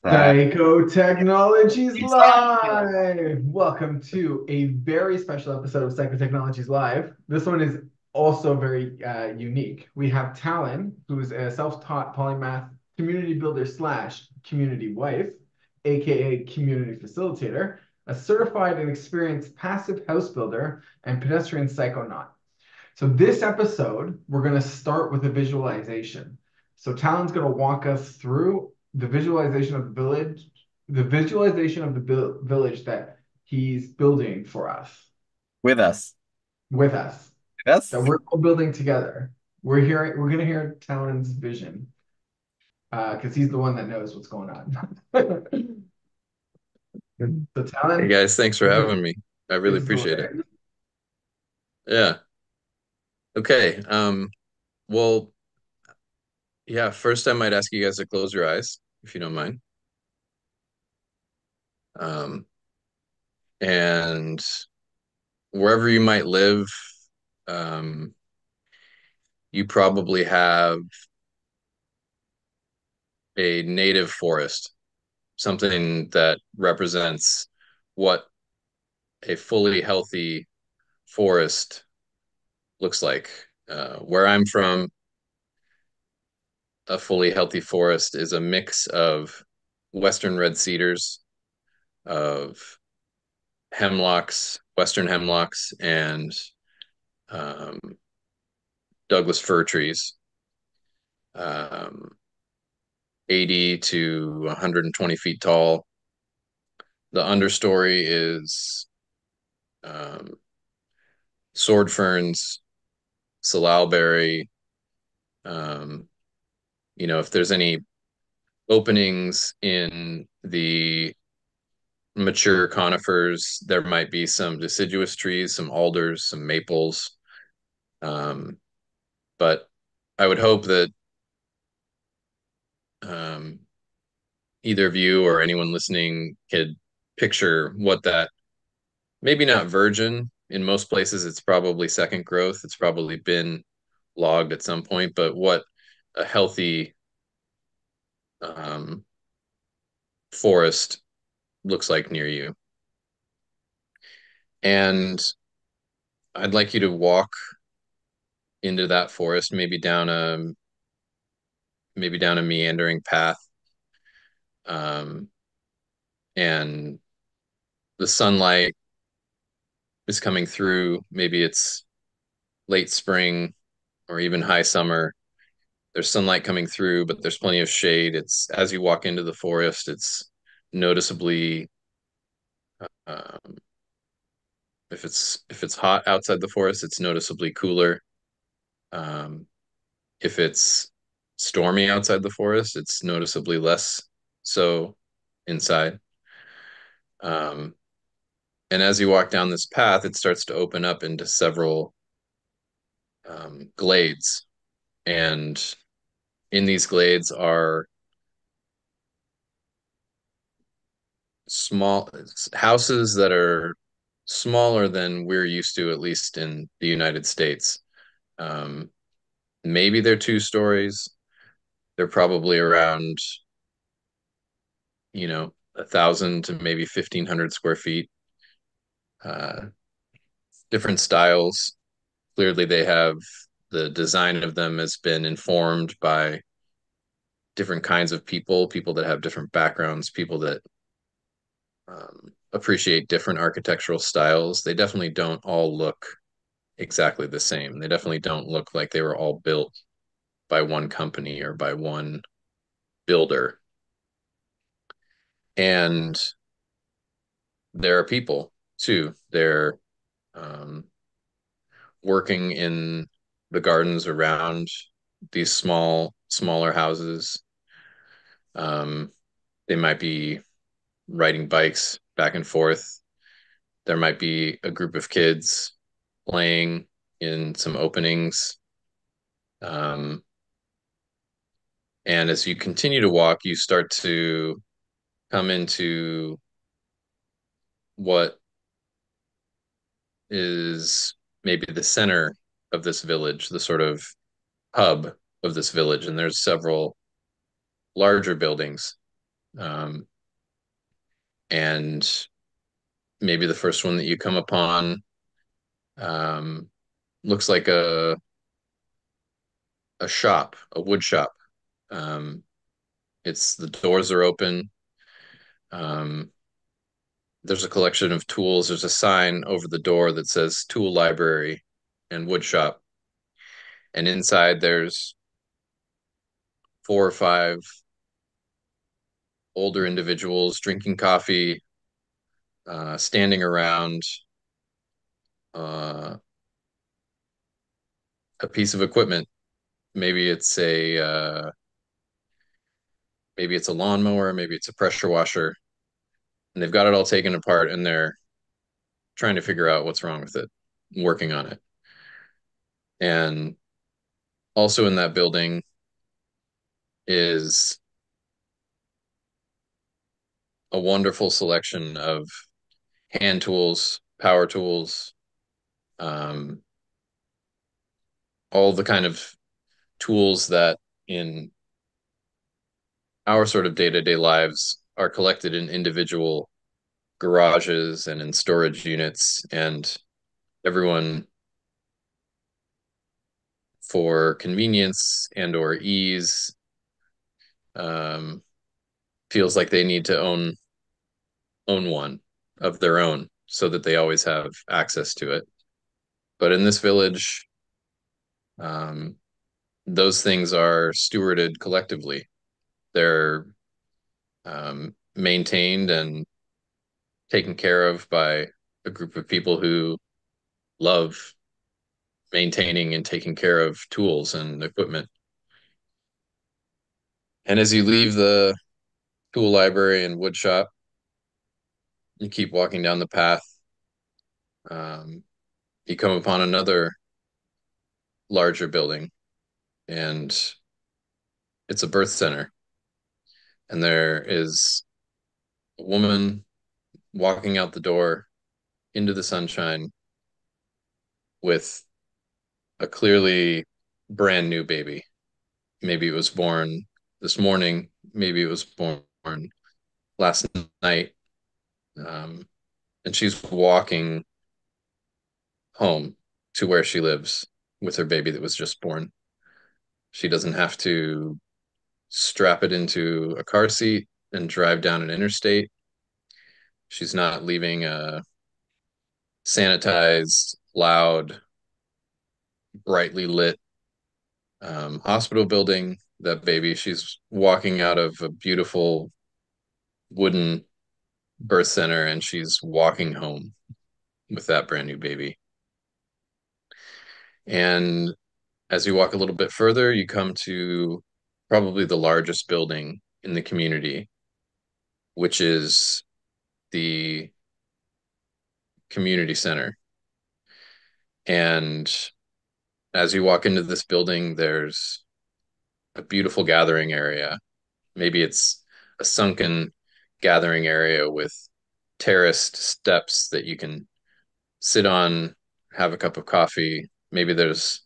That Psychotechnologies exactly. Live! Welcome to a very special episode of Psychotechnologies Live. This one is also very unique. We have Tallon, who's a self-taught polymath community builder slash community wife, aka community facilitator, a certified and experienced passive house builder, and pedestrian psychonaut. So this episode, we're going to start with a visualization. So Talon's going to walk us through the visualization of the village that he's building for us, with us. with us, With that us. we're all building together. We're going to hear Talon's vision because he's the one that knows what's going on. So Hey Talon, guys, thanks for having me. I really takes us appreciate it. away. Yeah. Okay. Well, yeah, first I might ask you guys to close your eyes, if you don't mind. Um, and wherever you might live, um, you probably have a native forest, something that represents what a fully healthy forest looks like. Where I'm from, a fully healthy forest is a mix of western red cedars, of hemlocks, western hemlocks, and um, Douglas fir trees, um, 80 to 120 feet tall. The understory is um, sword ferns, salalberry. Um, if there's any openings in the mature conifers, there might be some deciduous trees, some alders, some maples. Um, but I would hope that um, either of you or anyone listening could picture what that, maybe not virgin. In most places, it's probably second growth. It's probably been logged at some point, but what a healthy um, forest looks like near you. And I'd like you to walk into that forest, maybe down a meandering path, um, and the sunlight is coming through. Maybe it's late spring or even high summer. There's sunlight coming through, but there's plenty of shade. It's as you walk into the forest, it's noticeably um, if it's hot outside the forest, it's noticeably cooler. Um, if it's stormy outside the forest, it's noticeably less so inside. Um, and as you walk down this path, it starts to open up into several glades. And in these glades are small houses that are smaller than we're used to, at least in the United States. Um, Maybe they're 2 stories. They're probably around, 1,000 to maybe 1,500 square feet. Uh, Different styles. Clearly, they have the design of them has been informed by different kinds of people that have different backgrounds, people that appreciate different architectural styles. They definitely don't all look exactly the same. They definitely don't look like they were all built by one company or by one builder. And there are people too. They're um, working in the gardens around these smaller houses. Um, they might be riding bikes back and forth. There might be a group of kids playing in some openings. Um, and as you continue to walk, you start to come into what is maybe the center of this village, the sort of hub of this village. And there's several larger buildings. Um, and maybe the first one that you come upon um, looks like a shop, a wood shop. Um, it's the doors are open. Um, there's a collection of tools. There's a sign over the door that says tool library and wood shop. And inside there's four or five older individuals drinking coffee, standing around uh, a piece of equipment. Maybe it's maybe it's a lawnmower, maybe it's a pressure washer, and they've got it all taken apart and they're trying to figure out what's wrong with it, working on it. And also in that building is a wonderful selection of hand tools, power tools, um, all the kind of tools that in our sort of day-to-day lives are collected in individual garages and in storage units, and everyone, for convenience and or ease, um, feels like they need to own one of their own so that they always have access to it. But in this village, um, those things are stewarded collectively. They're maintained and taken care of by a group of people who love maintaining and taking care of tools and equipment. And as you leave the tool library and wood shop, you keep walking down the path. Um, you come upon another larger building, and it's a birth center. And there is a woman walking out the door into the sunshine with a clearly brand new baby. Maybe it was born this morning, maybe it was born last night. Um, and she's walking home to where she lives with her baby that was just born. She doesn't have to strap it into a car seat and drive down an interstate. She's not leaving a sanitized, loud, brightly lit hospital building. That baby, she's walking out of a beautiful wooden birth center and she's walking home with that brand new baby. And as you walk a little bit further, you come to probably the largest building in the community, which is the community center. And as you walk into this building, there's a beautiful gathering area. Maybe it's a sunken gathering area with terraced steps that you can sit on, have a cup of coffee. Maybe there's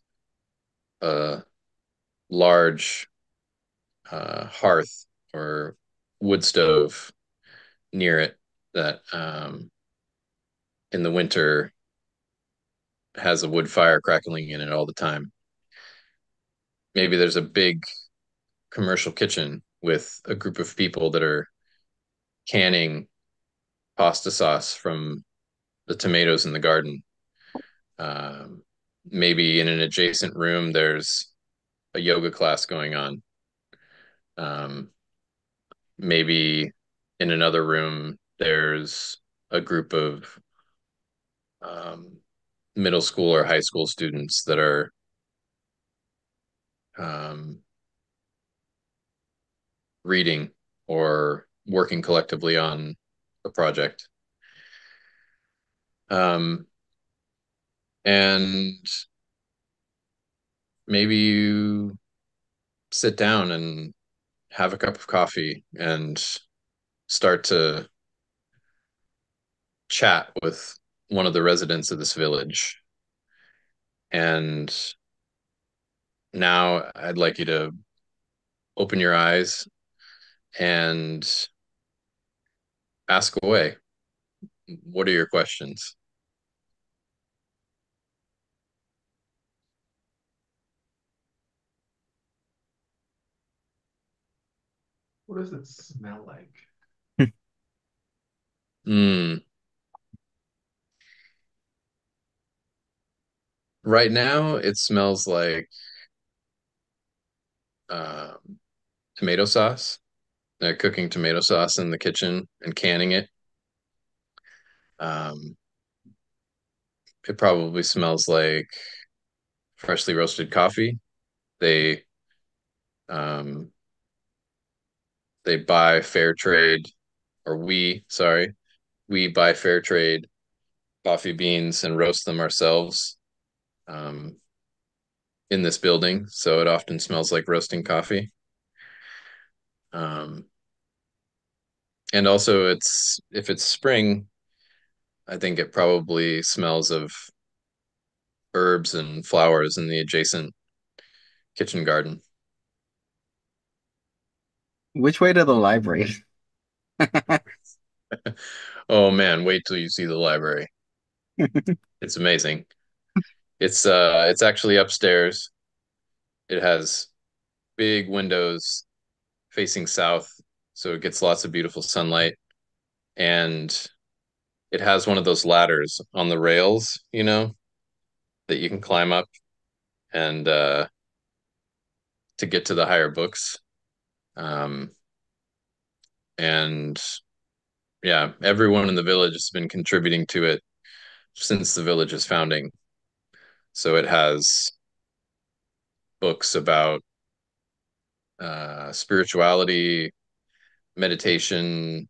a large hearth or wood stove near it that in the winter has a wood fire crackling in it all the time. Maybe there's a big commercial kitchen with a group of people that are canning pasta sauce from the tomatoes in the garden. Um, Maybe in an adjacent room, there's a yoga class going on. Um, Maybe in another room, there's a group of um, middle school or high school students that are um, reading or working collectively on a project. Um, and maybe you sit down and have a cup of coffee and start to chat with one of the residents of this village. And now I'd like you to open your eyes and Ask away. What are your questions? What does it smell like? Mm, right now, it smells like um, tomato sauce. They're cooking tomato sauce in the kitchen and canning it. Um, it probably smells like freshly roasted coffee. They um, they buy fair trade, or we buy fair trade coffee beans and roast them ourselves um, in this building. So it often smells like roasting coffee. Um, and also, it's if it's spring, I think it probably smells of herbs and flowers in the adjacent kitchen garden. Which way to the library? Oh man, wait till you see the library. It's amazing. It's actually upstairs. It has big windows facing south, so it gets lots of beautiful sunlight. And it has one of those ladders on the rails, that you can climb up and to get to the higher books. Um, and yeah, everyone in the village has been contributing to it since the village's founding. So it has books about spirituality, meditation,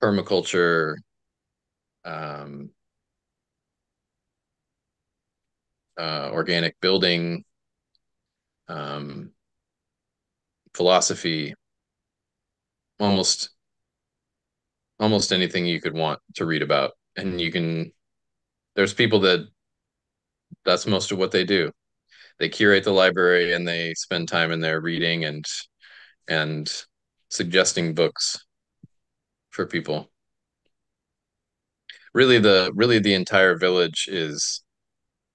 permaculture, um, organic building, um, philosophy, almost almost anything you could want to read about. And there's people that's most of what they do. They curate the library and they spend time in there reading and suggesting books for people. Really the entire village is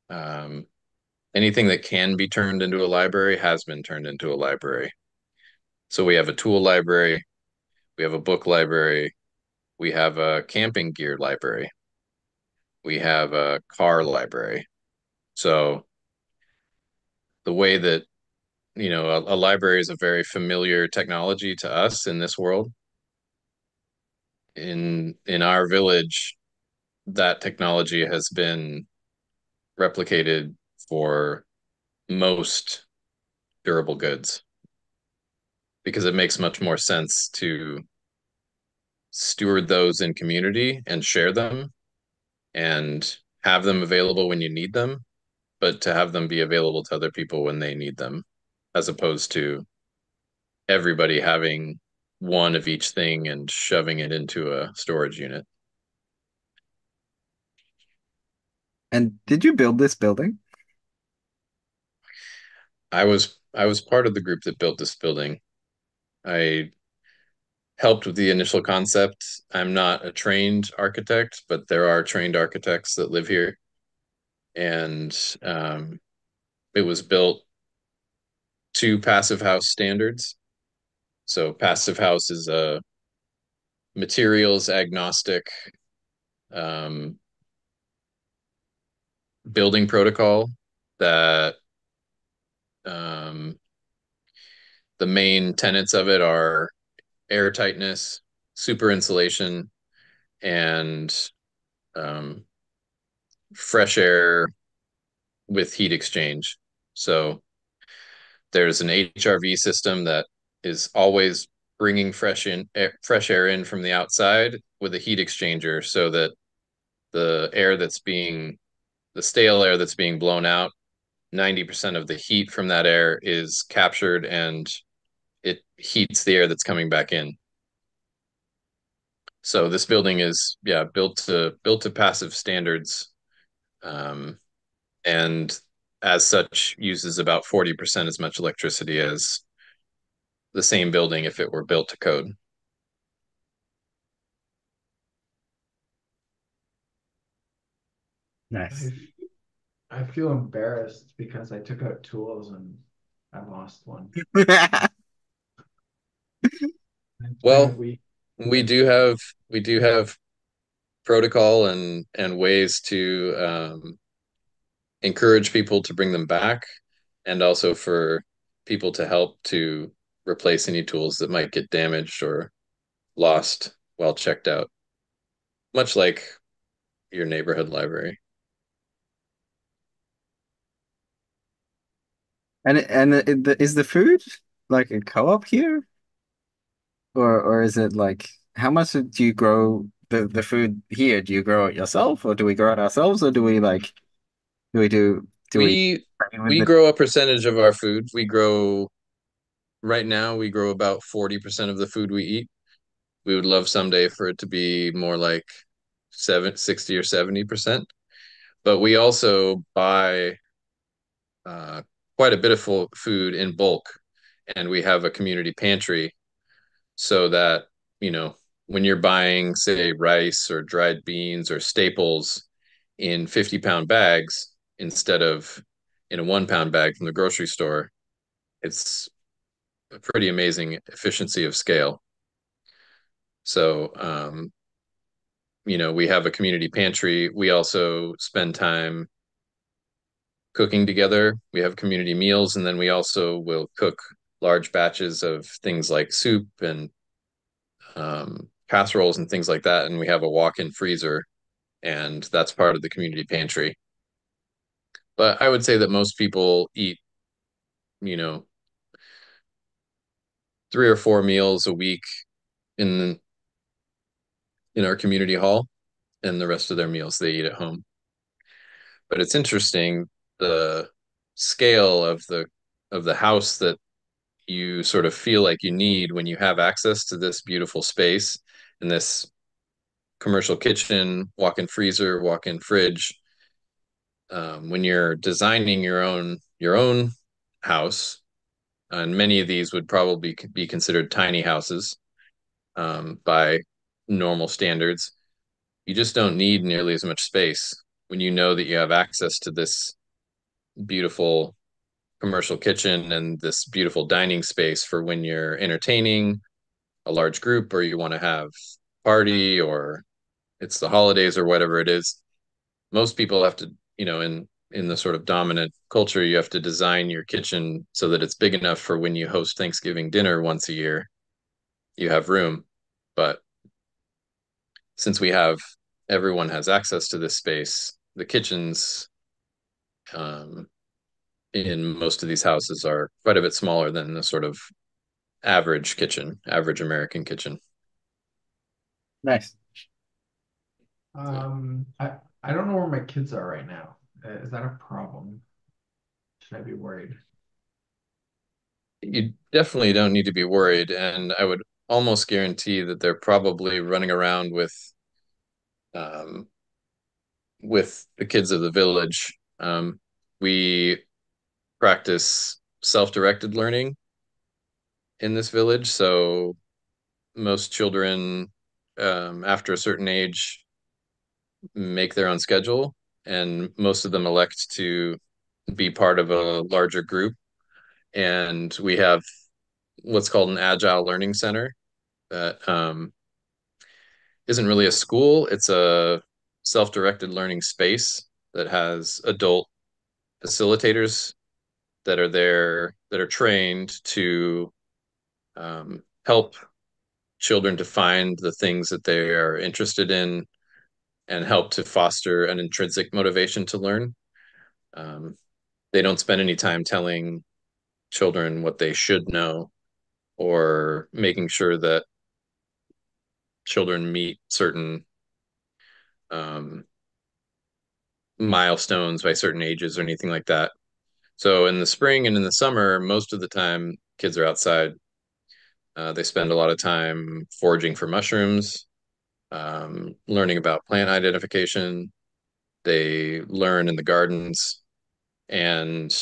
um, anything that can be turned into a library has been turned into a library. So we have a tool library, we have a book library, we have a camping gear library, we have a car library. So the way that a library is a very familiar technology to us in this world. In our village, that technology has been replicated for most durable goods because it makes much more sense to steward those in community and share them and have them available when you need them, but to have them be available to other people when they need them, as opposed to everybody having one of each thing and shoving it into a storage unit. And did you build this building? I was part of the group that built this building. I helped with the initial concept. I'm not a trained architect, but there are trained architects that live here, and it was built to passive house standards. So passive house is a materials agnostic um, building protocol that um, the main tenets of it are air tightness, super insulation, and um, fresh air with heat exchange. So there's an HRV system that is always bringing fresh air in from the outside with a heat exchanger, so that the air that's being the stale air that's being blown out, 90% of the heat from that air is captured and it heats the air that's coming back in. So this building is, yeah, built to passive standards, um, and as such uses about 40% as much electricity as the same building if it were built to code. Nice. I I feel embarrassed because I took out tools and I lost one. It's been a Well, week. we do have we do have protocol and ways to encourage people to bring them back, and also for people to help to replace any tools that might get damaged or lost while checked out, much like your neighborhood library. Is the food like a co-op here, or is it like how much do you grow the food here? Do you grow it yourself, or do we grow it ourselves, or do we like do we We trade with we the grow a percentage of our food. We grow right now we grow about 40% of the food we eat. We would love someday for it to be more like 60 or 70%. But we also buy uh, quite a bit of food in bulk, and we have a community pantry so that, you know, when you're buying, say, rice or dried beans or staples in 50-pound bags instead of in a 1 pound bag from the grocery store, it's a pretty amazing efficiency of scale. So, we have a community pantry. We also spend time cooking together. We have community meals, and then we also will cook large batches of things like soup and casseroles and things like that. And we have a walk-in freezer, and that's part of the community pantry. But I would say that most people eat, you know, 3 or 4 meals a week in in our community hall, and the rest of their meals they eat at home. But it's interesting the scale of the house that you sort of feel like you need when you have access to this beautiful space and this commercial kitchen, walk-in freezer, walk-in fridge. When you're designing your own house, and many of these would probably be considered tiny houses by normal standards, you just don't need nearly as much space when you know that you have access to this beautiful commercial kitchen and this beautiful dining space for when you're entertaining a large group or you want to have a party or it's the holidays or whatever it is. Most people have to, in the sort of dominant culture, you have to design your kitchen so that it's big enough for when you host Thanksgiving dinner once a year, you have room. But since we have everyone has access to this space, the kitchens um, in most of these houses are quite a bit smaller than the sort of average kitchen, average American kitchen. nice? Yeah. I don't know where my kids are right now. Is that a problem? Should I be worried? You definitely don't need to be worried, and I would almost guarantee that they're probably running around um, with the kids of the village. We practice self-directed learning in this village, so most children after a certain age make their own schedule, and most of them elect to be part of a larger group. And we have what's called an agile learning center that isn't really a school, it's a self-directed learning space that has adult facilitators that are there that are trained to help children to find the things that they are interested in and help to foster an intrinsic motivation to learn. Um, they don't spend any time telling children what they should know or making sure that children meet certain um, milestones by certain ages or anything like that. So in the spring and in the summer, most of the time kids are outside. They spend a lot of time foraging for mushrooms, learning about plant identification. They learn in the gardens, and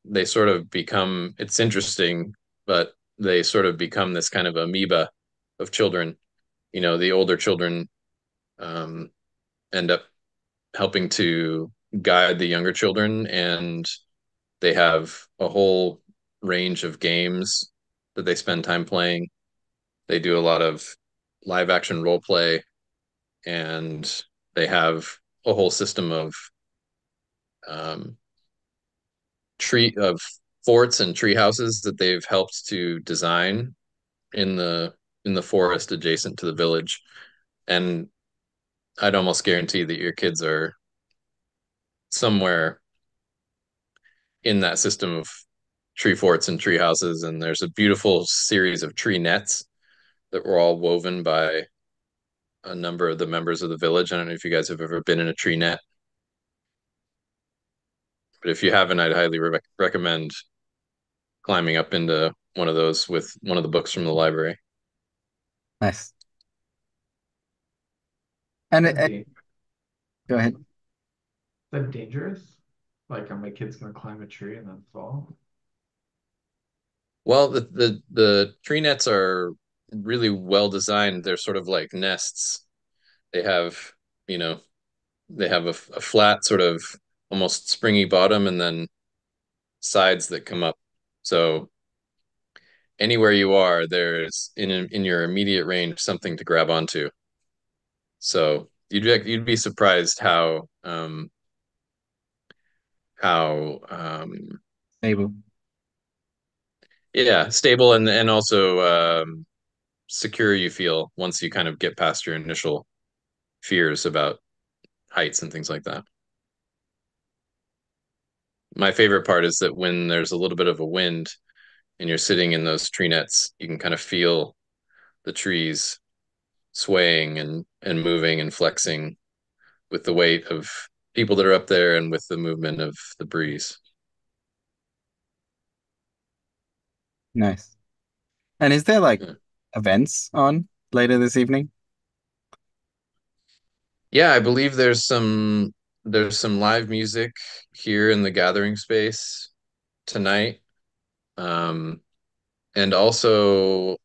they sort of become, it's interesting, but they sort of become this kind of amoeba of children. The older children um, end up helping to guide the younger children, and they have a whole range of games that they spend time playing. They do a lot of live action role play, and they have a whole system of um, tree of forts and tree houses that they've helped to design in the forest adjacent to the village. And I'd almost guarantee that your kids are somewhere in that system of tree forts and tree houses. And there's a beautiful series of tree nets that were all woven by a number of the members of the village. I don't know if you guys have ever been in a tree net, but if you haven't, I'd highly recommend climbing up into one of those with one of the books from the library. Nice. And That da- go ahead. that dangerous? Like, are my kids gonna climb a tree and then fall? Well, the tree nets are really well designed. They're sort of like nests. They have, you know, they have a flat sort of almost springy bottom and then sides that come up. So anywhere you are, there's in your immediate range something to grab onto. So you'd be surprised how Stable. yeah, stable and also secure you feel once you kind of get past your initial fears about heights and things like that. My favorite part is that when there's a little bit of a wind and you're sitting in those tree nets, you can kind of feel the trees swaying and moving and flexing with the weight of people that are up there and with the movement of the breeze. Nice. And is there like Yeah, events on later this evening? yeah, I believe there's some live music here in the gathering space tonight. Um, and also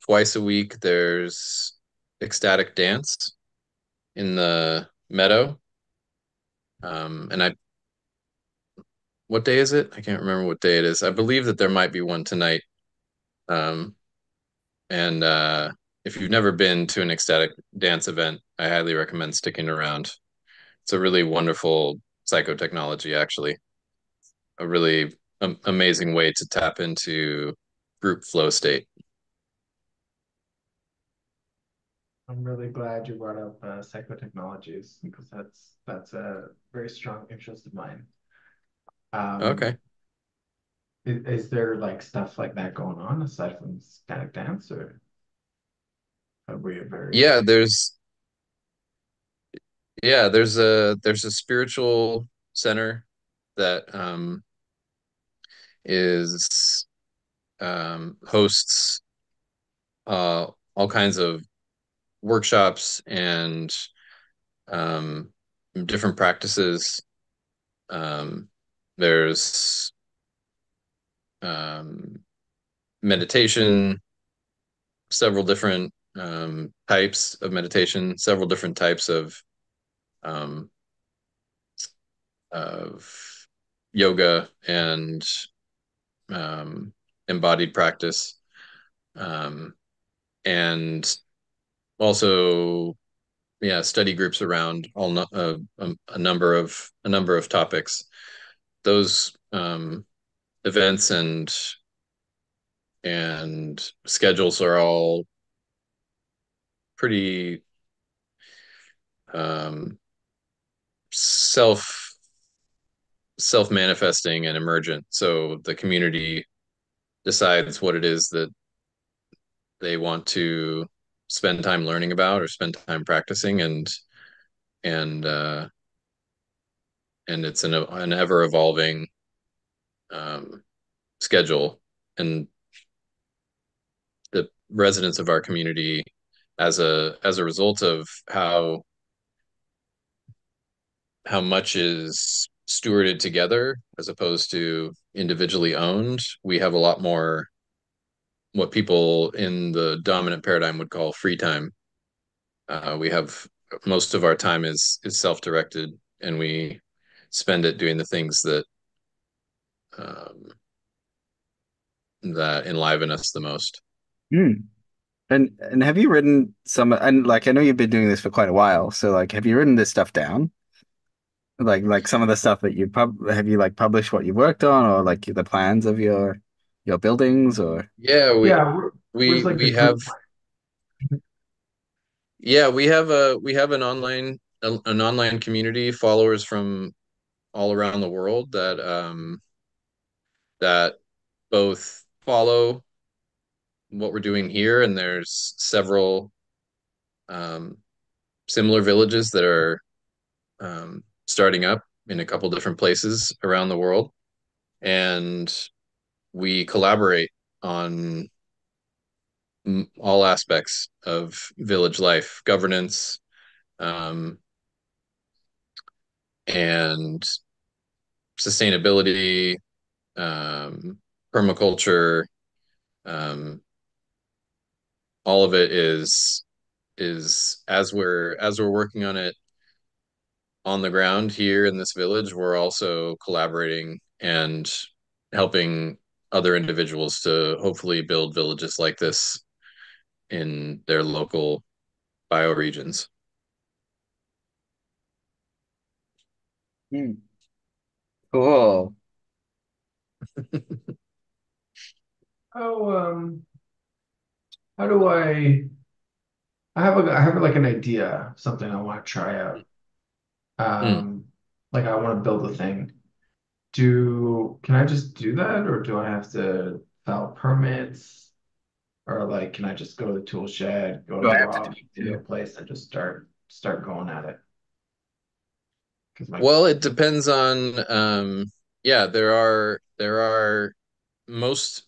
twice a week there's ecstatic dance in the meadow. And what day is it? I can't remember what day it is. I believe that there might be one tonight. Um, and if you've never been to an ecstatic dance event, I highly recommend sticking around. It's a really wonderful psychotechnology, actually, a really amazing way to tap into group flow state. I'm really glad you brought up psychotechnologies because that's a very strong interest of mine. Um, Okay. is there like stuff like that going on aside from static dance, or are we a very Yeah, there's a spiritual center that is hosts all kinds of workshops and um, different practices. Um, there's um, meditation, several different types of meditation, several different types um, of yoga and um, embodied practice, um, and also yeah, study groups around a number of topics. Those events and schedules are all pretty um, self self manifesting and emergent. So the community decides what it is that they want to spend time learning about or spend time practicing, and and it's an ever evolving um, schedule. And the residents of our community, as a result of how much is stewarded together as opposed to individually owned, we have a lot more what people in the dominant paradigm would call free time. We have most of our time is self-directed, and we spend it doing the things um, that enliven us the most. Hmm. And have you written some, and like I know you've been doing this for quite a while, so like have you written this stuff down? Like some of the stuff that you have you like published what you worked on, or like the plans of your buildings, or Yeah, Yeah, we're just we like the we have group. yeah, we have an online community, followers from all around the world that both follow what we're doing here, and there's several um, similar villages that are starting up in a couple different places around the world, and we collaborate on all aspects of village life, governance, um, and sustainability, um, permaculture. Um, all of it is as we're working on it on the ground here in this village, we're also collaborating and helping other individuals to hopefully build villages like this in their local bioregions. Hmm. Cool. How how do I have like an idea of something I want to try out. Hmm. Um, like I want to build a thing. Do can I just do that, or do I have to file permits, or like can I just go to the tool shed, go to Do the I have to do garage, see a it? place, and just start going at it? Because my Well, it depends on yeah, there are most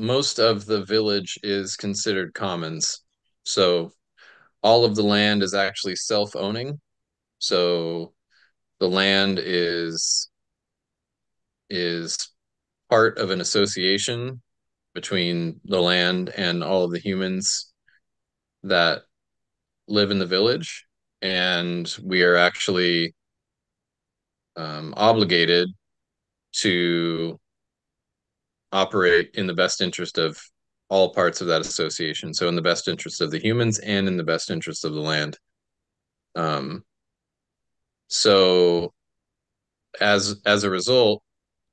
most of the village is considered commons. So all of the land is actually self-owning. So the land is part of an association between the land and all of the humans that live in the village. And we are actually obligated to operate in the best interest of all parts of that association. So, in the best interest of the humans and in the best interest of the land. Um, so, as a result,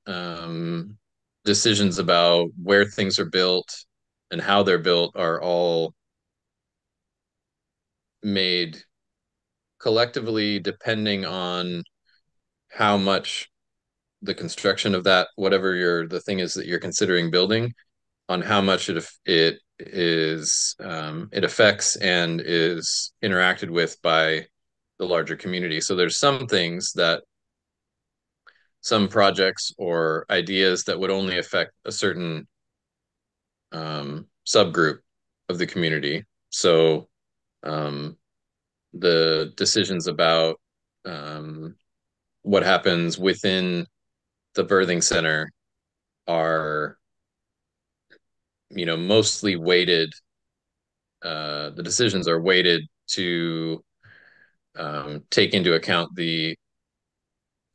um, decisions about where things are built and how they're built are all made collectively depending on how much the construction of that whatever the thing is that you're considering building, on how much it affects and is interacted with by the larger community. So there's some things that some projects or ideas that would only affect a certain subgroup of the community. So um, the decisions about um, what happens within the birthing center are, mostly weighted. The decisions are weighted to take into account the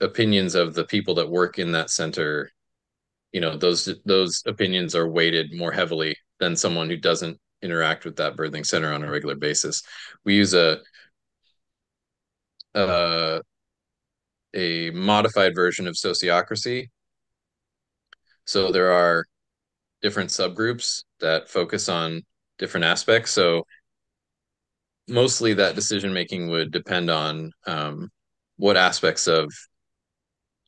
opinions of the people that work in that center. Those opinions are weighted more heavily than someone who doesn't interact with that birthing center on a regular basis. We use uh, a modified version of sociocracy. So there are different subgroups that focus on different aspects. So mostly that decision making would depend on what aspects of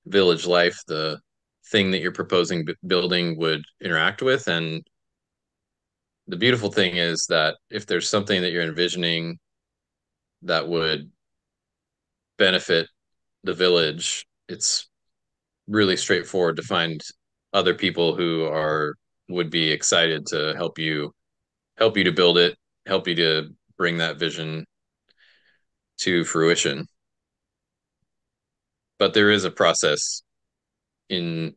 village life the thing that you're proposing building would interact with. And the beautiful thing is that if there's something that you're envisioning that would benefit the village, it's really straightforward to find other people who are would be excited to help you to build it, help you to bring that vision to fruition. But there is a process in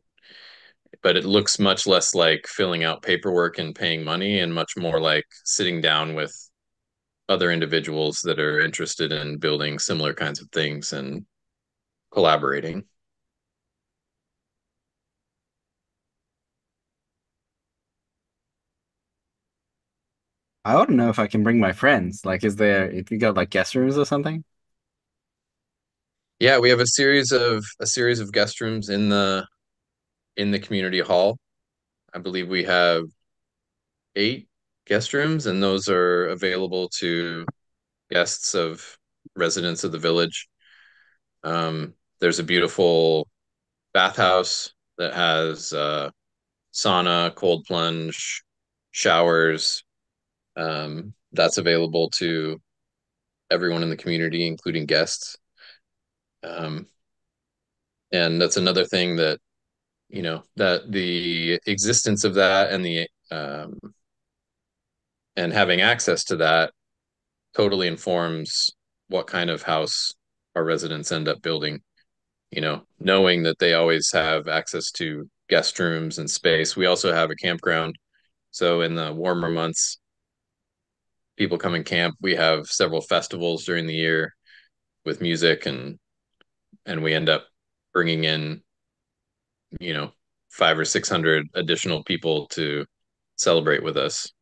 but it looks much less like filling out paperwork and paying money and much more like sitting down with other individuals that are interested in building similar kinds of things and collaborating. I want to know if I can bring my friends. Like, if you got like guest rooms or something? Yeah, we have a series of guest rooms in the community hall. I believe we have 8 guest rooms, and those are available to guests of residents of the village. There's a beautiful bathhouse that has sauna, cold plunge, showers. That's available to everyone in the community, including guests. Um, and that's another thing that, that the existence of that and having access to that totally informs what kind of house our residents end up building. Knowing that they always have access to guest rooms and space. We also have a campground. So in the warmer months, people come and camp. We have several festivals during the year with music, and we end up bringing in, you know, 500 or 600 additional people to celebrate with us.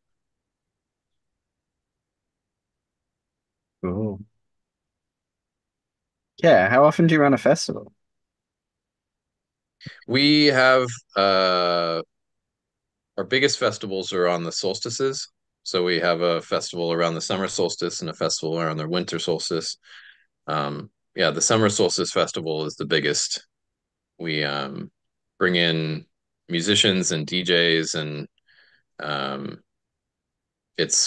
Cool. Yeah, how often do you run a festival? We have our biggest festivals are on the solstices. So we have a festival around the summer solstice and a festival around the winter solstice. Yeah, the summer solstice festival is the biggest. We bring in musicians and DJs, and um,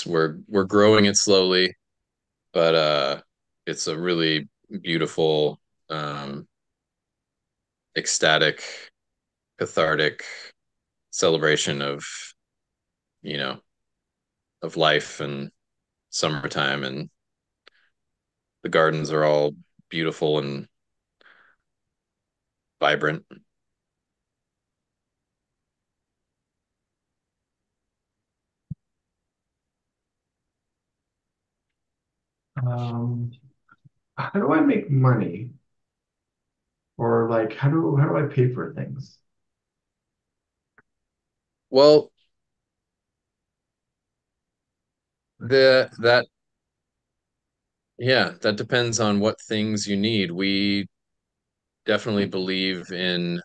we're growing it slowly, but it's a really beautiful, um, ecstatic, cathartic celebration you know of life and summertime, and the gardens are all beautiful and vibrant. Um, how do I make money? Or like how do I pay for things? Well, that yeah, that depends on what things you need. We definitely believe in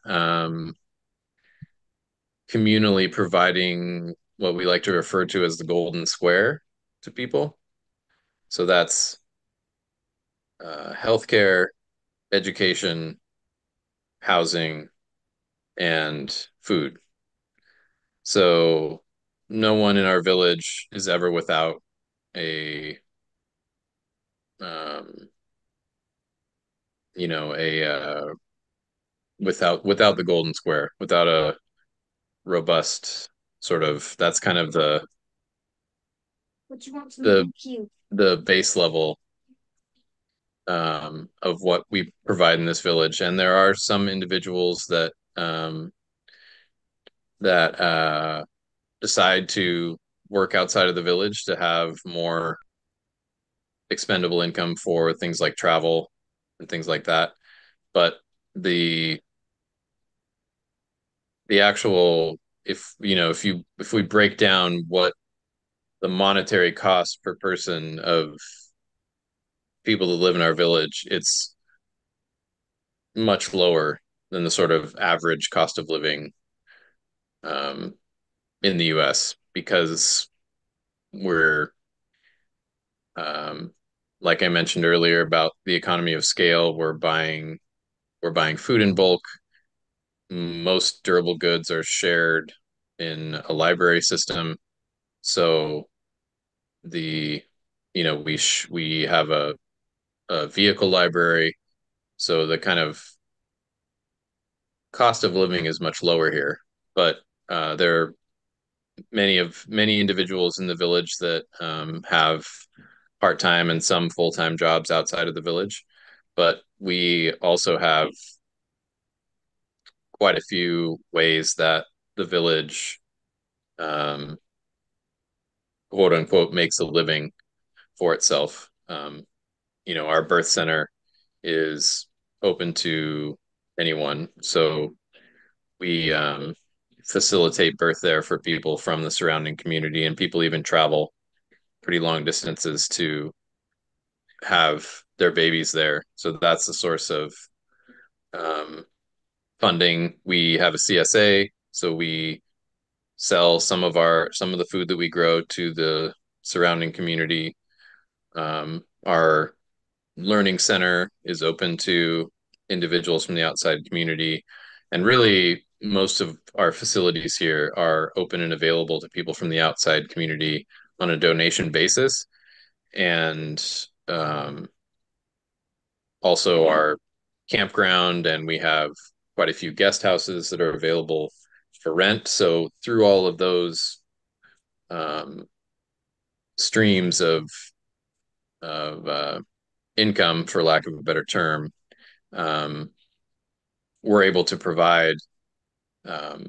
communally providing what we like to refer to as the golden square to people. So that's healthcare, education, housing, and food. So no one in our village is ever without a um, a without the golden square, without a robust sort of, that's kind of the the base level of what we provide in this village. And there are some individuals that decide to work outside of the village to have more expendable income for things like travel and things like that. But the the actual, if we break down what the monetary cost per person of people that live in our village, it's much lower than the sort of average cost of living um, in the US, because we're, um, like I mentioned earlier about the economy of scale, we're buying food in bulk. Most durable goods are shared in a library system. So the we have a vehicle library, so the kind of cost of living is much lower here. But there are many individuals in the village that have part-time and some full-time jobs outside of the village. But we also have quite a few ways that the village, um, quote unquote, makes a living. for itself. Our birth center is open to anyone, so we facilitate birth there for people from the surrounding community, and people even travel pretty long distances to have their babies there. So that's the source of um, funding. We have a CSA, so we sell some of the food that we grow to the surrounding community. Our learning center is open to individuals from the outside community, and really most of our facilities here are open and available to people from the outside community on a donation basis. And also our campground, and we have quite a few guest houses that are available for rent. So through all of those um, streams of income, for lack of a better term, um, we're able to provide um,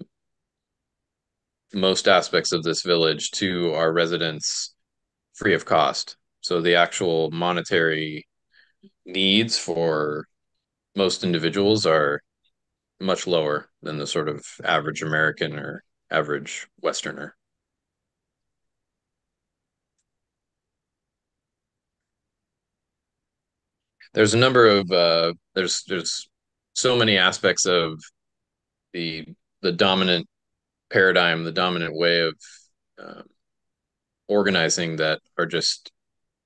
most aspects of this village to our residents free of cost. So the actual monetary needs for most individuals are much lower than the sort of average American or average Westerner. There's a number of there's so many aspects of the the dominant paradigm, the dominant way of um, organizing that are just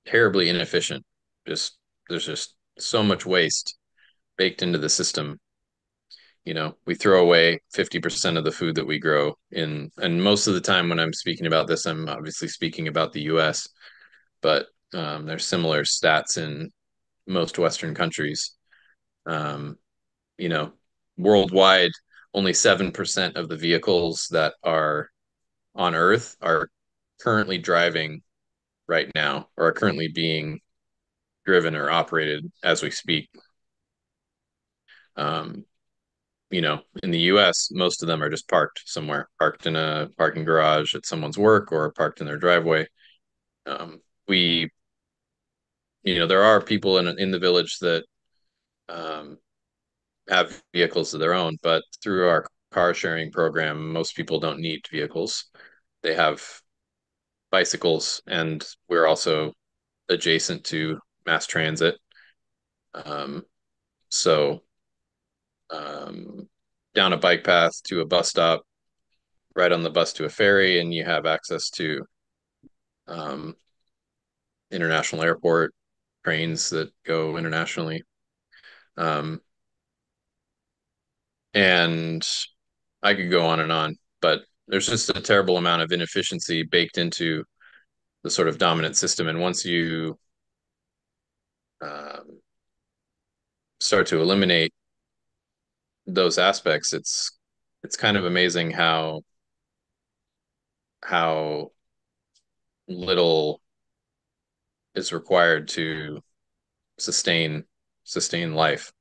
terribly inefficient. Just there's just so much waste baked into the system. We throw away 50% of the food that we grow in, and most of the time when I'm speaking about this, I'm obviously speaking about the US, but there's similar stats in most Western countries. Um, you know, Worldwide, only 7% of the vehicles that are on Earth are currently driving right now, or are currently being driven or operated as we speak. Um, in the US, most of them are just parked somewhere, parked in a parking garage at someone's work or parked in their driveway. We, there are people in the village that um, have vehicles of their own, but through our car sharing program, most people don't need vehicles. They have bicycles, and we're also adjacent to mass transit. Um, so um, down a bike path to a bus stop, right on the bus to a ferry, and you have access to um, international airport trains that go internationally. Um, and I could go on and on, but there's just a terrible amount of inefficiency baked into the sort of dominant system. And once you um, start to eliminate those aspects, it's kind of amazing how little is required to sustain life.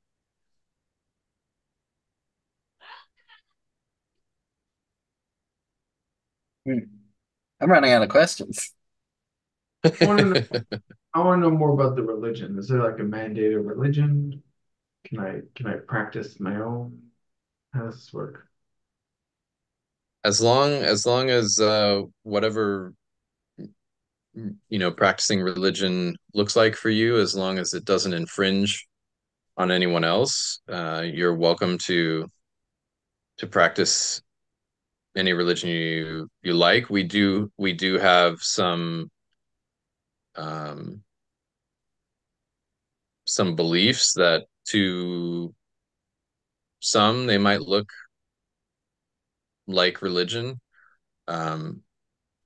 Hmm. I'm running out of questions. I want to know, I want to know more about the religion. Is there like a mandated religion? Can I practice my own? How does this work? As long as whatever practicing religion looks like for you, as long as it doesn't infringe on anyone else, you're welcome to practice any religion you like. We do have um, some beliefs that to some they might look like religion. Um,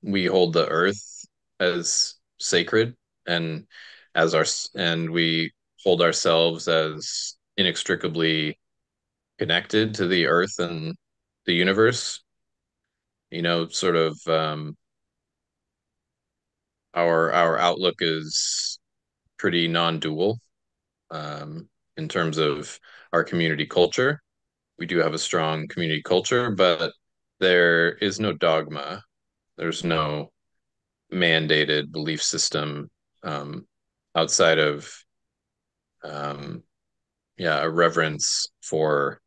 we hold the earth as sacred, and and we hold ourselves as inextricably connected to the earth and the universe. Sort of our outlook is pretty non-dual in terms of our community culture. We do have a strong community culture, but there is no dogma. There's no mandated belief system um, outside of um, yeah, a reverence for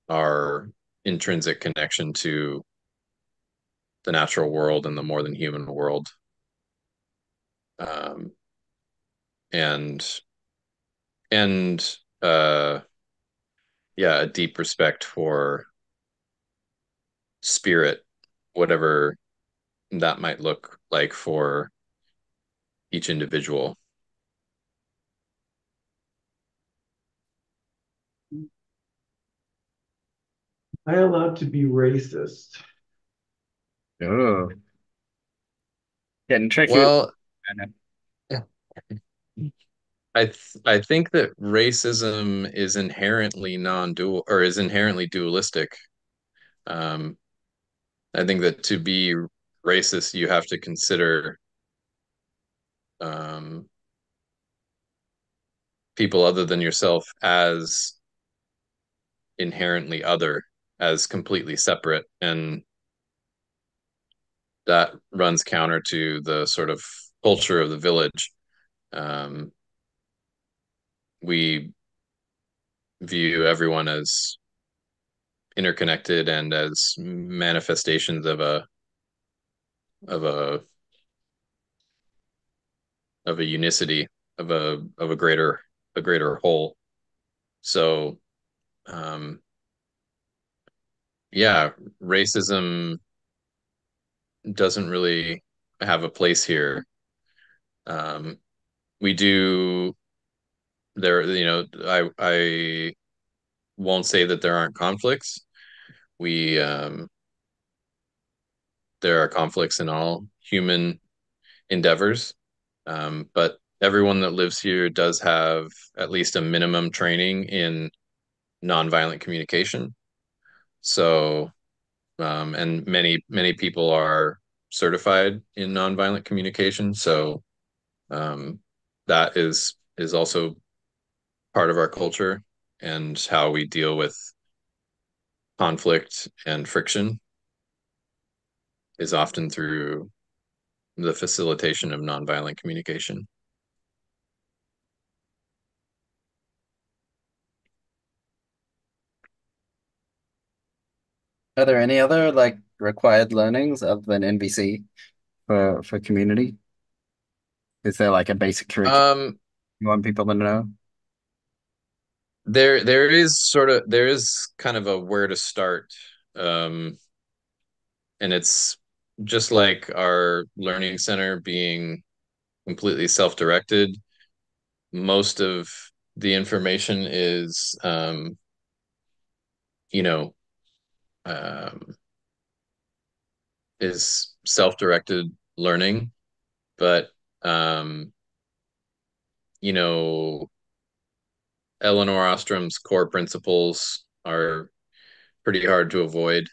our intrinsic connection to the natural world and the more than human world, um, and and yeah, a deep respect for spirit, whatever that might look like for each individual. Am I allowed to be racist? Oh, getting tricky. Well, I think that racism is inherently non-dual or is inherently dualistic. Um, I think that to be racist, you have to consider um, people other than yourself as inherently other, as completely separate, and that runs counter to the sort of culture of the village. Um, we view everyone as interconnected and as manifestations of a of a unicity of a greater whole. So um, yeah, racism doesn't really have a place here. Um, we do there, I won't say that there aren't conflicts. We There are conflicts in all human endeavors, but everyone that lives here does have at least a minimum training in nonviolent communication. So, and many people are certified in nonviolent communication. So, um, that is also part of our culture and how we deal with conflict and friction is often through the facilitation of nonviolent communication. Are there any other like required learnings other than NVC for community? Is there like a basic curriculum Um, you want people to know? there is kind of a where to start, um, and it's just like our learning center being completely self-directed. Most of the information you know, um, is self-directed learning, but um, you know, Eleanor Ostrom's core principles are pretty hard to avoid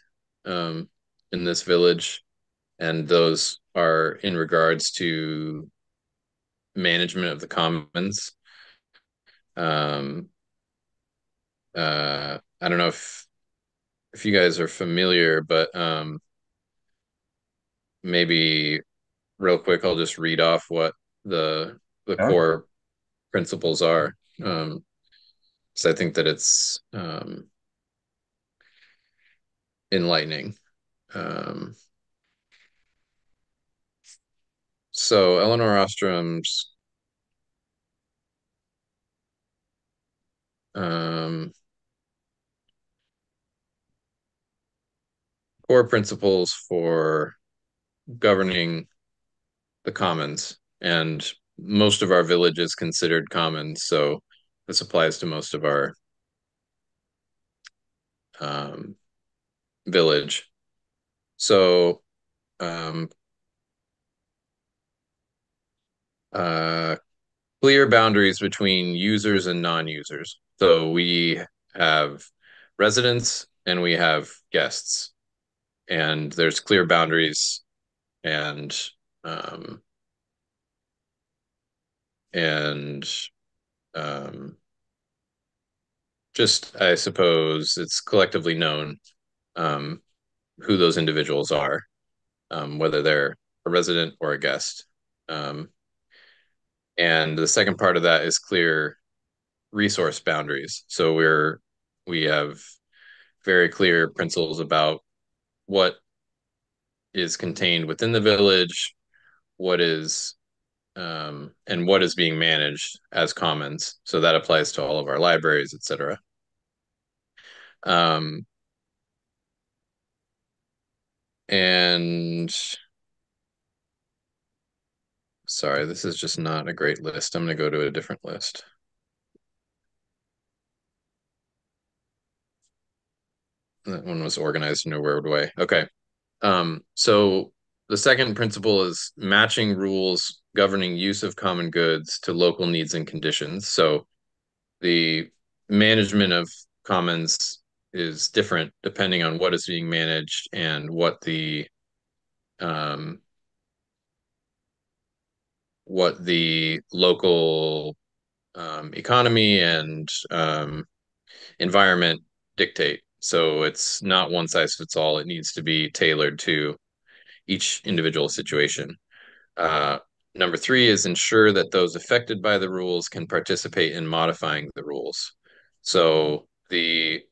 um, in this village, and those are in regards to management of the commons. Um, I don't know if you guys are familiar, but maybe real quick, I'll just read off what the Oh, core principles are, because I think that it's enlightening. Um, so Eleanor Ostrom's um, core principles for governing the commons, and most of our village is considered commons, so this applies to most of our um, village. So um, uh, clear boundaries between users and non-users. So we have residents and we have guests, and there's clear boundaries and um, and um, just I suppose it's collectively known um, who those individuals are, whether they're a resident or a guest. Um, And the second part of that is clear resource boundaries. So we have very clear principles about what is contained within the village, what is and what is being managed as commons. So that applies to all of our libraries, etc. Um, and sorry, this is just not a great list. I'm going to go to a different list. That one was organized in a weird way. Okay. So the second principle is matching rules governing use of common goods to local needs and conditions. So the management of commons is different depending on what is being managed and um, what the local economy and environment dictate. So it's not one size fits all. It needs to be tailored to each individual situation. Uh, Number three is ensure that those affected by the rules can participate in modifying the rules. So the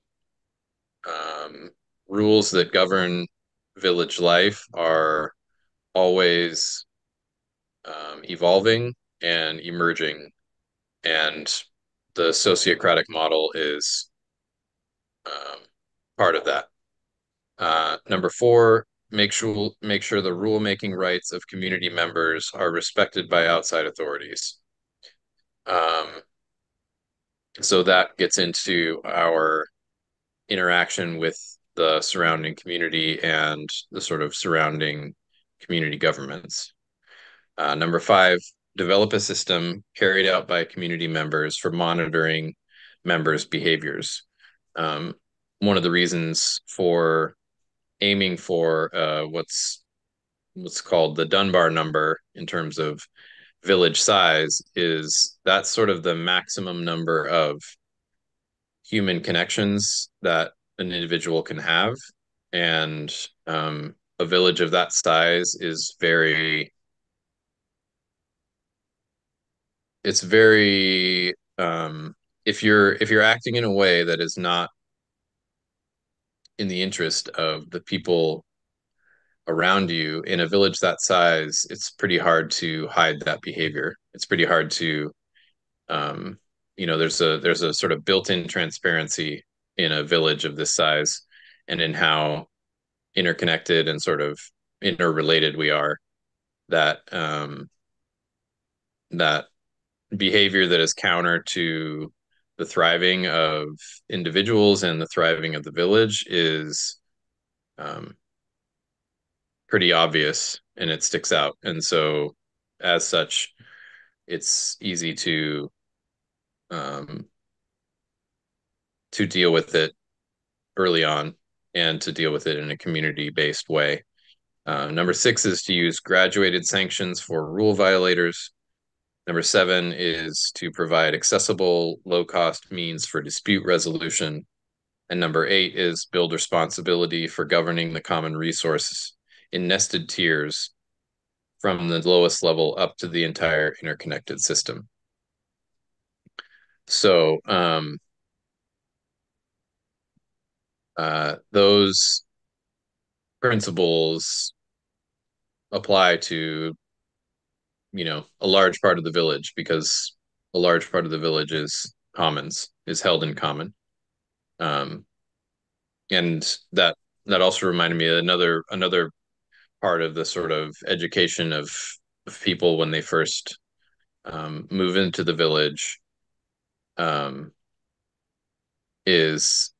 um, rules that govern village life are always evolving and emerging, and the sociocratic model is um, part of that. Number four, make sure the rule making rights of community members are respected by outside authorities. Um, so that gets into our interaction with the surrounding community and the sort of surrounding community governments. Number five, develop a system carried out by community members for monitoring members' behaviors. Um, One of the reasons for aiming for what's called the Dunbar number in terms of village size is that's sort of the maximum number of human connections that an individual can have. And a village of that size is it's very, if you're acting in a way that is not in the interest of the people around you in a village that size, it's pretty hard to hide that behavior. It's pretty hard to, um, there's a sort of built-in transparency in a village of this size, and in how interconnected and sort of interrelated we are. That behavior that is counter to the thriving of individuals and the thriving of the village is um, pretty obvious, and it sticks out. And so, as such, it's easy um, to deal with it early on and to deal with it in a community-based way. Number six is to use graduated sanctions for rule violators. Number seven is to provide accessible, low-cost means for dispute resolution. And number eight is build responsibility for governing the common resources in nested tiers from the lowest level up to the entire interconnected system. So those principles apply to, a large part of the village, because a large part of the village is commons, is held in common. Um, and that also reminded me of another part of the sort of education of people when they first move into the village, um, is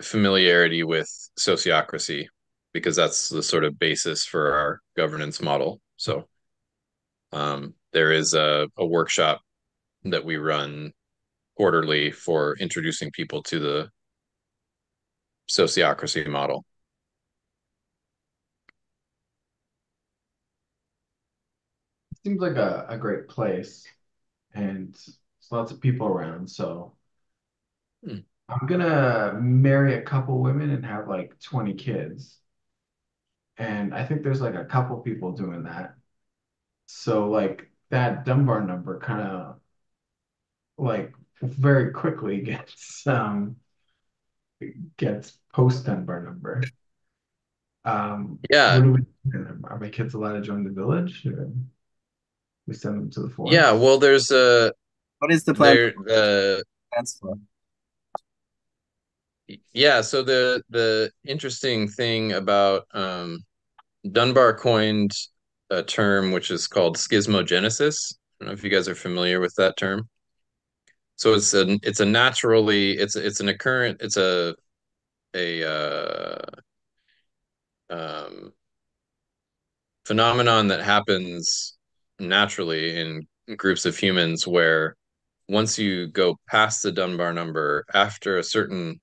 familiarity with sociocracy, because that's the sort of basis for our governance model. So there is a workshop that we run quarterly for introducing people to the sociocracy model. Seems like a great place, and there's lots of people around. So Hmm. I'm gonna marry a couple women and have like 20 kids. And I think there's like a couple people doing that. So like that Dunbar number kind of like very quickly gets post Dunbar number. Yeah, What do we are my kids allowed to join the village? Or we send them to the yeah. forest? Well, there's a What is the plan there transfer? yeah. So the interesting thing about Dunbar coined a term which is called schismogenesis. I don't know if you guys are familiar with that term. So it's a naturally it's an occurrent it's a um, phenomenon that happens naturally in groups of humans where once you go past the Dunbar number, after a certain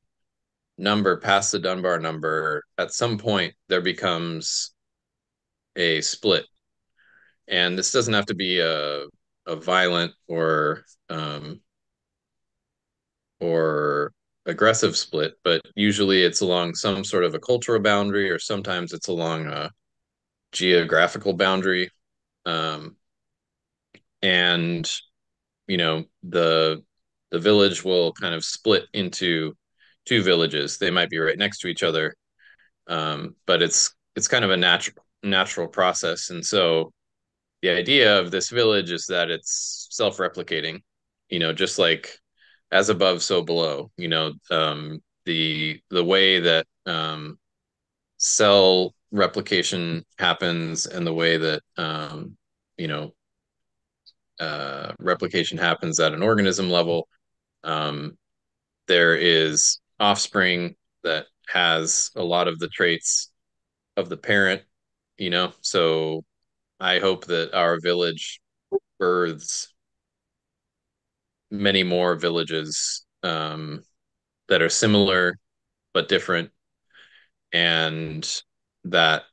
number past the Dunbar number, at some point there becomes a split. And this doesn't have to be a violent or aggressive split, but usually it's along some sort of a cultural boundary, or sometimes it's along a geographical boundary. Um, and the village will kind of split into two villages. They might be right next to each other, but it's kind of a natural process. And so the idea of this village is that it's self-replicating, just like as above, so below. The way that cell replication happens and the way that you know replication happens at an organism level. Um, there is offspring that has a lot of the traits of the parent, so I hope that our village births many more villages that are similar but different, and that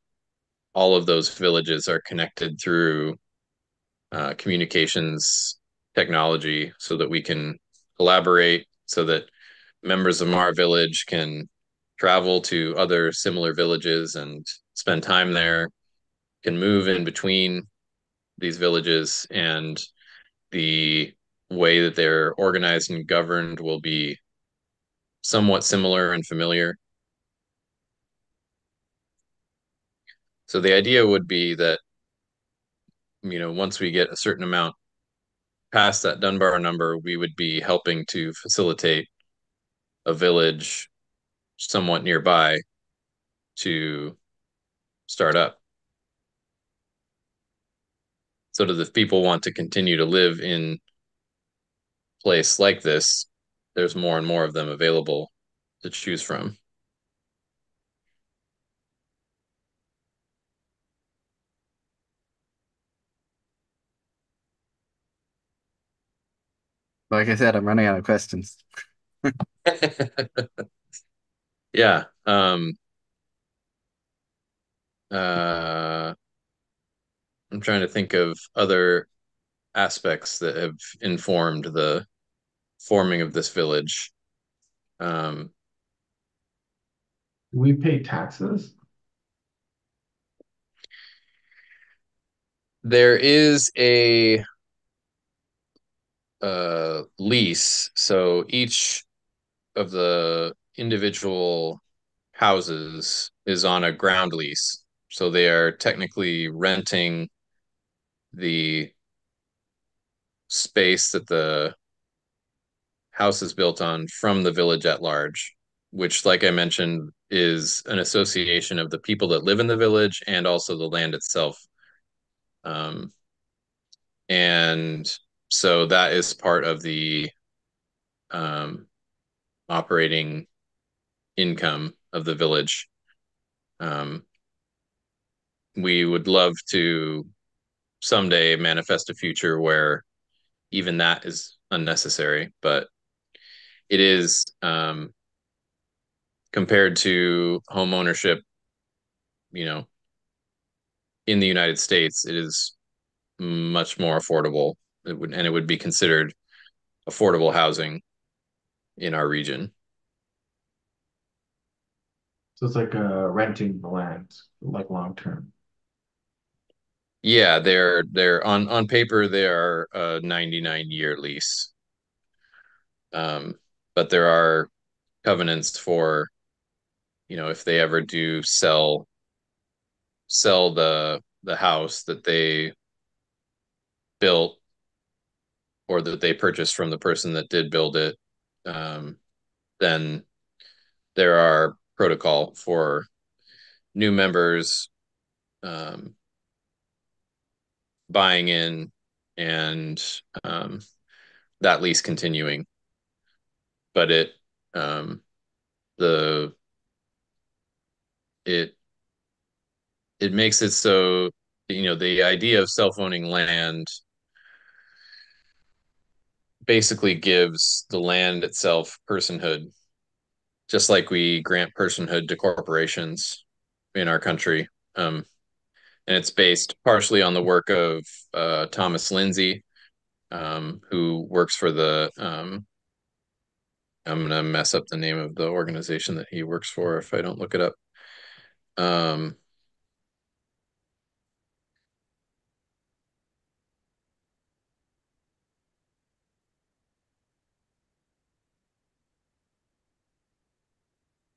all of those villages are connected through communications technology so that we can collaborate, so that members of our village can travel to other similar villages and spend time there, can move in between these villages, and the way that they're organized and governed will be somewhat similar and familiar. So the idea would be that, once we get a certain amount past that Dunbar number, we would be helping to facilitate a village somewhat nearby to start up. So that if people want to continue to live in a place like this, there's more and more of them available to choose from. Like I said, I'm running out of questions. Yeah. Uh, I'm trying to think of other aspects that have informed the forming of this village. Um, Do we pay taxes? there is a lease, so each of the individual houses is on a ground lease. So they are technically renting the space that the house is built on from the village at large, which, like I mentioned, is an association of the people that live in the village and also the land itself. Um, and so that is part of the um, operating income of the village. Um, we would love to someday manifest a future where even that is unnecessary, but it is, compared to home ownership, you know, in the United States, it is much more affordable. It would be considered affordable housing in our region. So it's like renting the land, like long term. Yeah, they're on paper they are a 99-year lease. Um, but there are covenants for, if they ever do sell the house that they built or that they purchased from the person that did build it, um, then there are protocol for new members um, buying in and um, that lease continuing. But um, the it it makes it so the idea of self-owning land basically gives the land itself personhood, just like we grant personhood to corporations in our country. And it's based partially on the work of Thomas Lindsay, who works for I'm going to mess up the name of the organization that he works for if I don't look it up. Um,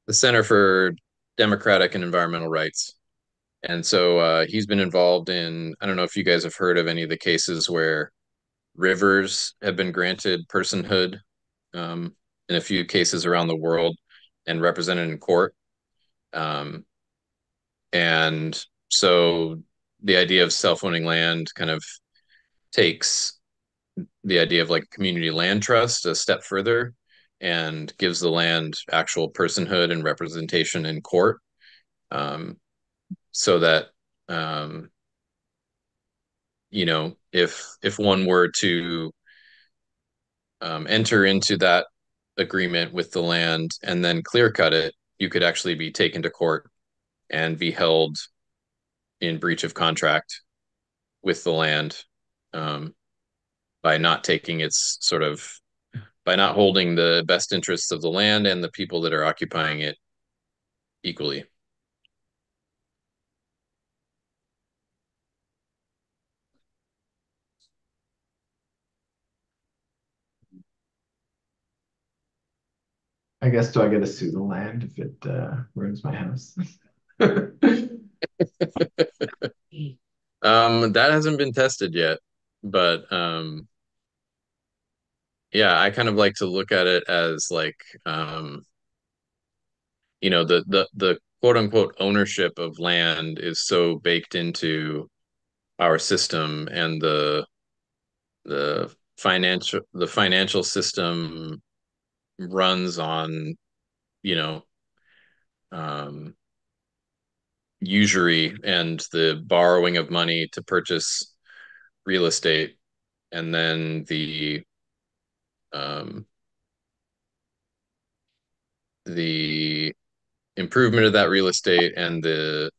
the Center for Democratic and Environmental Rights. And so he's been involved in, I don't know if you guys have heard of any of the cases where rivers have been granted personhood um, in a few cases around the world and represented in court. Um, and so the idea of self-owning land kind of takes the idea of like community land trust a step further and gives the land actual personhood and representation in court, so that um, if one were to enter into that agreement with the land and then clear cut it, you could actually be taken to court and be held in breach of contract with the land, um, by not taking its sort of by not holding the best interests of the land and the people that are occupying it equally. I guess, do I get to sue the land if it ruins my house? That hasn't been tested yet, but yeah, I kind of like to look at it as like the quote unquote ownership of land is so baked into our system, and the financial system runs on you know um usury and the borrowing of money to purchase real estate, and then um the improvement of that real estate and the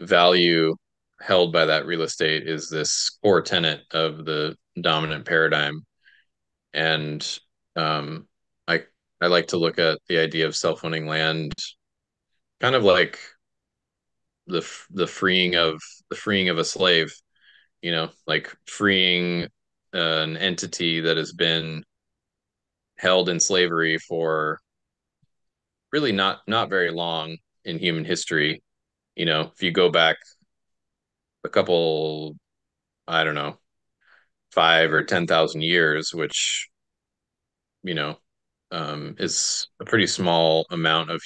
value held by that real estate is this core tenet of the dominant paradigm. And um, I I like to look at the idea of self-owning land kind of like the freeing of a slave, like freeing an entity that has been held in slavery for really not very long in human history. If you go back a couple, I don't know, 5 or 10,000 years, which you know is a pretty small amount of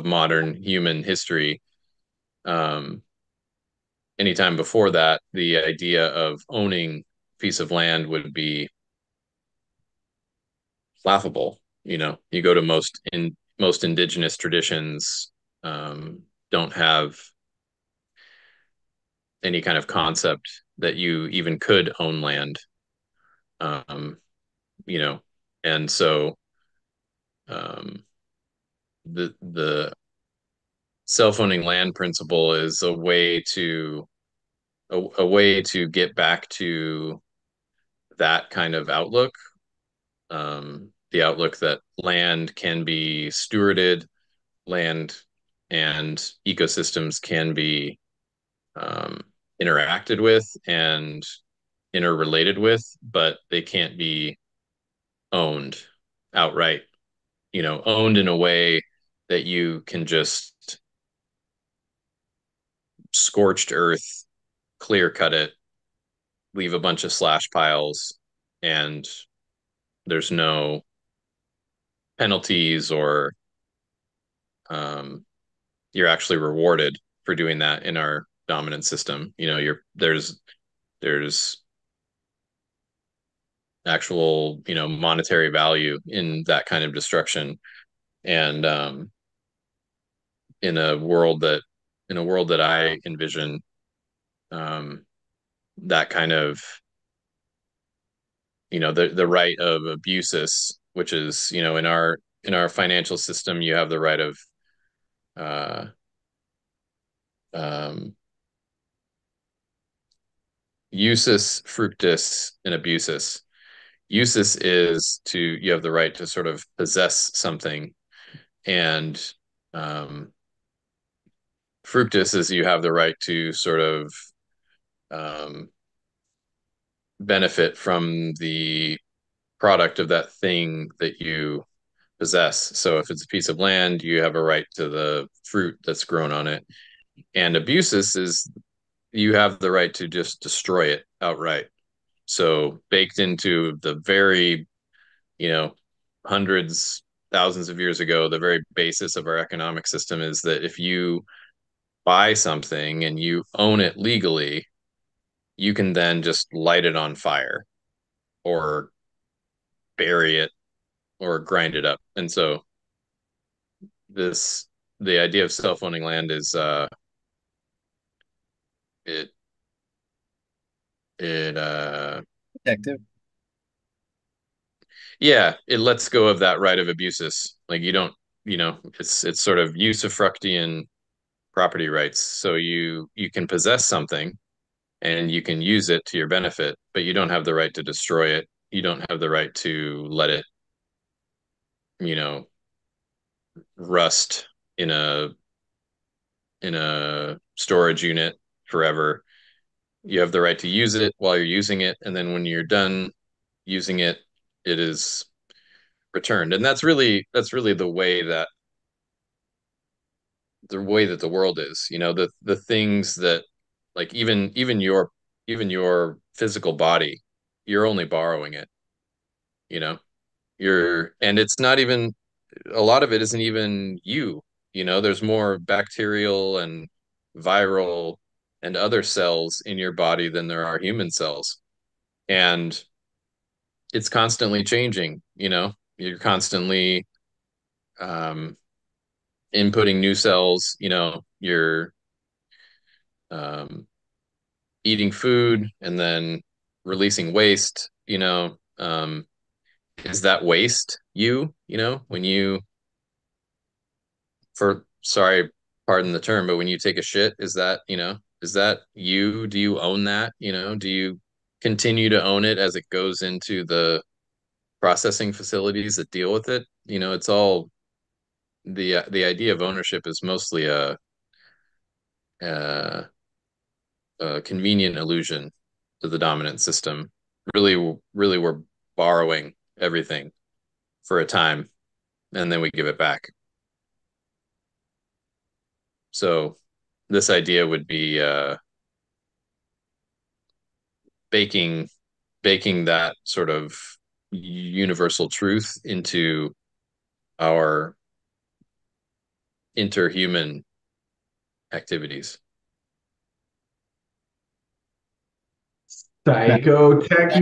modern human history. Um, Anytime before that, the idea of owning a piece of land would be laughable. You go to most indigenous traditions, don't have any kind of concept that you even could own land. Um, you know, and so um, the self-owning land principle is a way to get back to that kind of outlook, the outlook that land can be stewarded, land and ecosystems can be um, interacted with and interrelated with, but they can't be owned outright, owned in a way that you can just scorched earth, clear cut it, leave a bunch of slash piles, and there's no penalties or um, you're actually rewarded for doing that in our dominant system. There's actual monetary value in that kind of destruction, and in a world that I envision, um, that kind of the right of abusus, which is in our financial system, you have the right of uh, um, usus, fructus, and abusus. Usus is you have the right to sort of possess something, and um, fructus is you have the right to sort of um, benefit from the product of that thing that you possess. So if it's a piece of land, you have a right to the fruit that's grown on it. And abusus is you have the right to just destroy it outright. So baked into the very, you know, hundreds, thousands of years ago, the very basis of our economic system is that if you buy something and you own it legally, you can then just light it on fire or bury it or grind it up. And so this the idea of self-owning land is it it Detective. yeah, it lets go of that right of abusus. Like you don't, it's sort of usufructian property rights. So you can possess something and you can use it to your benefit, but you don't have the right to destroy it. You don't have the right to let it, you know, rust in a storage unit forever. You have the right to use it while you're using it, and then when you're done using it, it is returned. And that's really the way that the world is. The things that, like, even your physical body, you're only borrowing it. You know, and it's not even a lot of it isn't even you. There's more bacterial and viral and other cells in your body than there are human cells, and it's constantly changing. You're constantly um, inputting new cells. You're um, eating food and then releasing waste. Is that waste when you for sorry, pardon the term, but when you take a shit, is that you? Do you own that? Do you continue to own it as it goes into the processing facilities that deal with it? It's all the idea of ownership is mostly a, a convenient illusion to the dominant system. Really, really, we're borrowing everything for a time, and then we give it back. So this idea would be baking baking that sort of universal truth into our interhuman activities. Psychotech